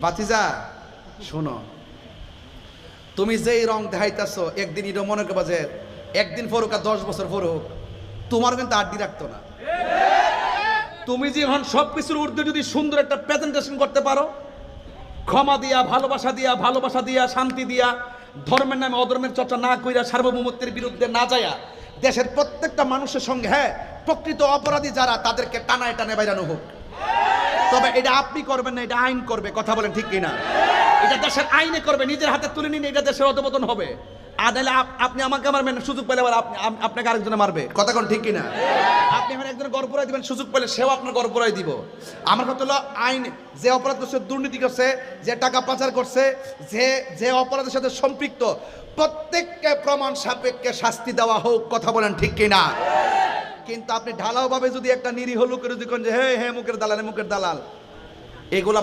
বাতিজা শোনো, তুমি যেই রং দেখাইতেছো একদিন এটা মনে করবা যে একদিন পড়ুক আর 10 বছর পড়ুক, তোমার কিন্তু আড্ডি রাখতো না। তুমি যে এখন সবকিছুর ঊর্ধ্বে যদি সুন্দর একটা প্রেজেন্টেশন করতে পারো, ক্ষমা দিয়া, ভালোবাসা দিয়া, শান্তি দিয়া, ধর্মের নামে অধর্মের চর্চা না কইরা, সার্বভৌমত্বের বিরুদ্ধে না যায়া দেশের প্রত্যেকটা মানুষের সঙ্গে, হ্যাঁ, প্রকৃত অপরাধী যারা তাদেরকে টানায় টানায় বাইরানো হোক। তবে এটা আপনি করবেন না, এটা আইন করবে। কথা বলেন ঠিক কিনা? এটা দেশের আইনে করবে, নিজের হাতে তুলে নিন, এটা দেশের অধপতন হবে। আর নাহলে আপনি আমাকে মারবেন, সুযোগ পেলে আবার আপনাকে আরেকজনে মারবে। কথা কোন ঠিক কিনা? আপনি এখন একজনের গড় পড়াই দিবেন, সুযোগ পেলে সেও আপনার গড় পড়াই দিব। আমার কথা হলো আইন, যে অপরাধ করছে, দুর্নীতি করছে, যে টাকা পাচার করছে, যে অপরাধের সাথে সম্পৃক্ত, প্রত্যেককে প্রমাণ সাপেক্ষে শাস্তি দেওয়া হোক। কথা বলেন ঠিক কিনা? কিন্তু আপনি ঢালাও ভাবে যদি একটা নিরীহ লোকের যদি কোন যে হে হে মুখের দালাল, এগুলা